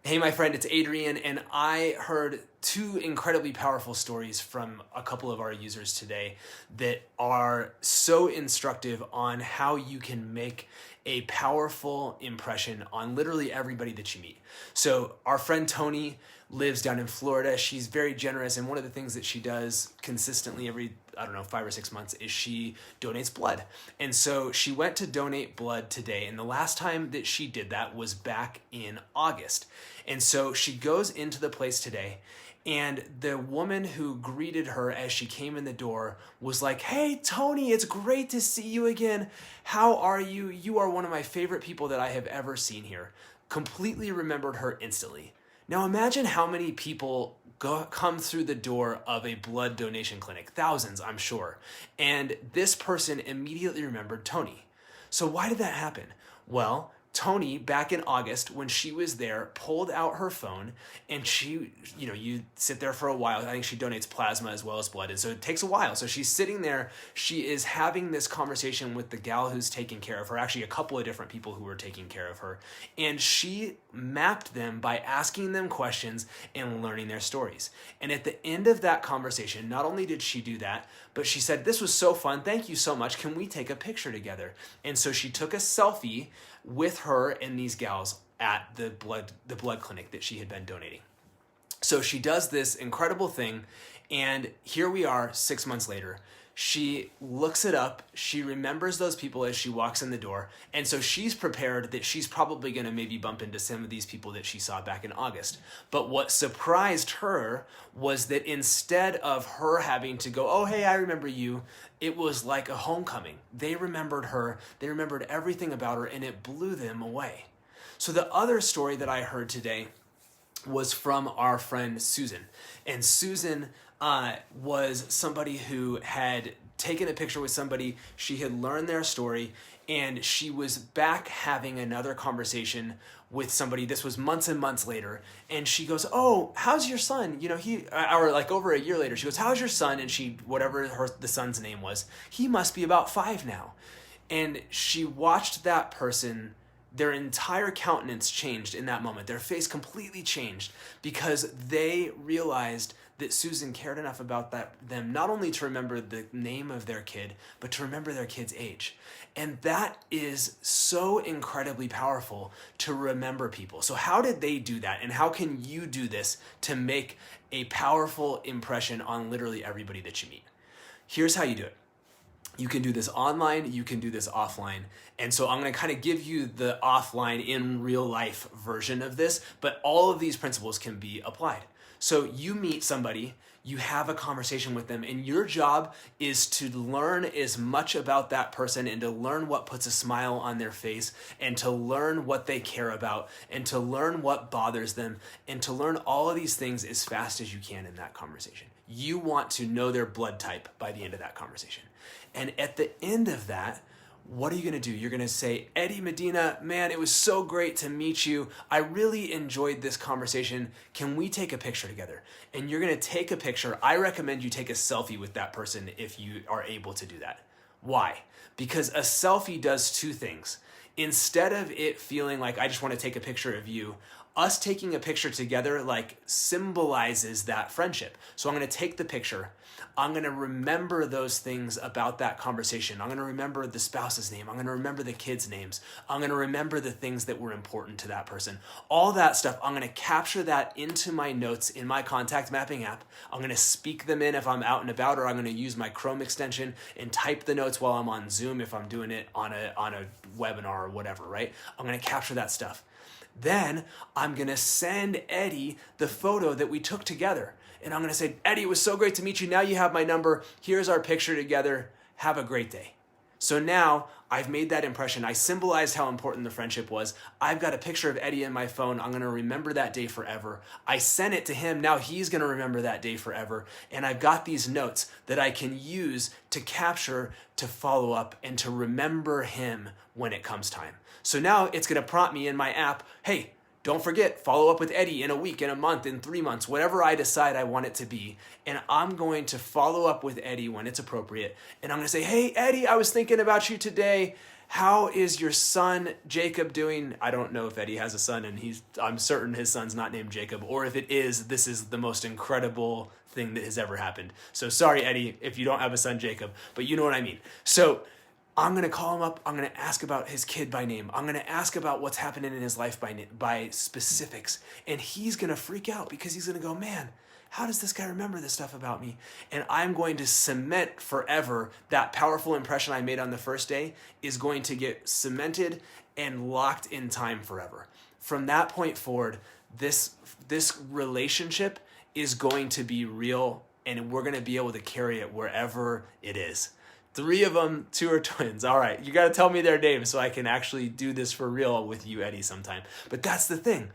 Hey, my friend, it's Adrian, and I heard two incredibly powerful stories from a couple of our users today that are so instructive on how you can make a powerful impression on literally everybody that you meet. So, our friend Tony lives down in Florida. She's very generous, and one of the things that she does consistently every, I don't know, 5 or 6 months is she donates blood. And so she went to donate blood today, and the last time that she did that was back in August. And so she goes into the place today, and the woman who greeted her as she came in the door was like, "Hey, Tony, it's great to see you again. How are you? You are one of my favorite people that I have ever seen here." Completely remembered her instantly. Now imagine how many people come through the door of a blood donation clinic. Thousands, I'm sure. And this person immediately remembered Tony. So why did that happen? Well, Tony, back in August, when she was there, pulled out her phone, and she, you sit there for a while. I think she donates plasma as well as blood, and so it takes a while. So she's sitting there, she is having this conversation with the gal who's taking care of her, actually a couple of different people who were taking care of her, and she mapped them by asking them questions and learning their stories. And at the end of that conversation, not only did she do that, but she said, "This was so fun, thank you so much, can we take a picture together?" And so she took a selfie with her and these gals at the blood clinic that she had been donating. So she does this incredible thing, and here we are 6 months later. She looks it up, she remembers those people as she walks in the door, and so she's prepared that she's probably going to maybe bump into some of these people that she saw back in August. But what surprised her was that instead of her having to go, "Oh, hey, I remember you," it was like a homecoming. They remembered her, they remembered everything about her, and it blew them away. So the other story that I heard today was from our friend Susan. And Susan was somebody who had taken a picture with somebody, she had learned their story, and she was back having another conversation with somebody. This was months and months later, and she goes, "Oh, how's your son? Or like over a year later, she goes, "How's your son?" And she, whatever the son's name was, "He must be about 5 now." And she watched that person, their entire countenance changed in that moment. Their face completely changed because they realized that Susan cared enough about them not only to remember the name of their kid, but to remember their kid's age. And that is so incredibly powerful, to remember people. So how did they do that? And how can you do this to make a powerful impression on literally everybody that you meet? Here's how you do it. You can do this online, you can do this offline. And so I'm going to kind of give you the offline in real life version of this, but all of these principles can be applied. So you meet somebody, you have a conversation with them, and your job is to learn as much about that person and to learn what puts a smile on their face and to learn what they care about and to learn what bothers them and to learn all of these things as fast as you can in that conversation. You want to know their blood type by the end of that conversation. And at the end of that, what are you going to do? You're going to say, "Eddie Medina, man, it was so great to meet you. I really enjoyed this conversation. Can we take a picture together?" And you're going to take a picture. I recommend you take a selfie with that person if you are able to do that. Why? Because a selfie does two things. Instead of it feeling like I just want to take a picture of you, us taking a picture together like symbolizes that friendship. So I'm going to take the picture. I'm going to remember those things about that conversation. I'm going to remember the spouse's name. I'm going to remember the kids' names. I'm going to remember the things that were important to that person. All that stuff, I'm going to capture that into my notes in my contact mapping app. I'm going to speak them in if I'm out and about, or I'm going to use my Chrome extension and type the notes while I'm on Zoom if I'm doing it on a webinar or whatever, right? I'm going to capture that stuff. Then I'm going to send Eddie the photo that we took together. And I'm going to say, "Eddie, it was so great to meet you. Now you have my number. Here's our picture together. Have a great day." So now I've made that impression. I symbolized how important the friendship was. I've got a picture of Eddie in my phone. I'm going to remember that day forever. I sent it to him. Now he's going to remember that day forever. And I've got these notes that I can use to capture, to follow up, and to remember him when it comes time. So now it's going to prompt me in my app, "Hey, don't forget, follow up with Eddie in a week, in a month, in 3 months, whatever I decide I want it to be." And I'm going to follow up with Eddie when it's appropriate. And I'm going to say, "Hey, Eddie, I was thinking about you today. How is your son Jacob doing? I don't know if Eddie has a son, and I'm certain his son's not named Jacob, or if it is, this is the most incredible thing that has ever happened. So sorry, Eddie, if you don't have a son Jacob, but you know what I mean. So I'm going to call him up. I'm going to ask about his kid by name. I'm going to ask about what's happening in his life by specifics. And he's going to freak out because he's going to go, man, how does this guy remember this stuff about me? And I'm going to cement forever that powerful impression I made on the first day is going to get cemented and locked in time forever. From that point forward, this relationship is going to be real, and we're going to be able to carry it wherever it is. 3 of them, 2 are twins. All right, you got to tell me their names so I can actually do this for real with you, Eddie, sometime. But that's the thing.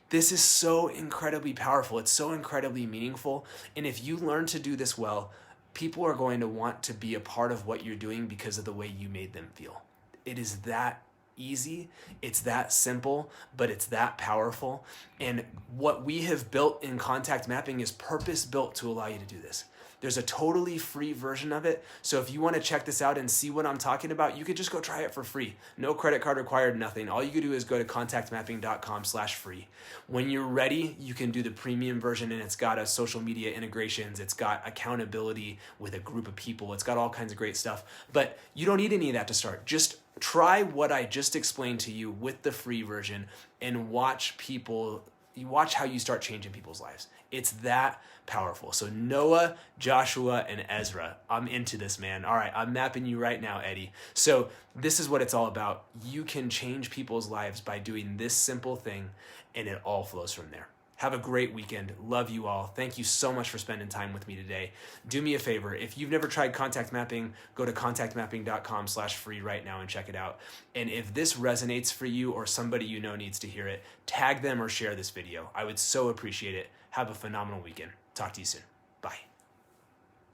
This is so incredibly powerful. It's so incredibly meaningful. And if you learn to do this well, people are going to want to be a part of what you're doing because of the way you made them feel. It is that easy. It's that simple, but it's that powerful. And what we have built in contact mapping is purpose built to allow you to do this. There's a totally free version of it. So if you want to check this out and see what I'm talking about, you could just go try it for free. No credit card required, nothing. All you can do is go to contactmapping.com/free. When you're ready, you can do the premium version, and it's got a social media integrations. It's got accountability with a group of people. It's got all kinds of great stuff. But you don't need any of that to start. Just try what I just explained to you with the free version and watch how you start changing people's lives. It's that powerful. So Noah, Joshua, and Ezra, I'm into this, man. All right, I'm mapping you right now, Eddie. So this is what it's all about. You can change people's lives by doing this simple thing, and it all flows from there. Have a great weekend. Love you all. Thank you so much for spending time with me today. Do me a favor. If you've never tried contact mapping, go to contactmapping.com/free right now and check it out. And if this resonates for you or somebody you know needs to hear it, tag them or share this video. I would so appreciate it. Have a phenomenal weekend. Talk to you soon. Bye.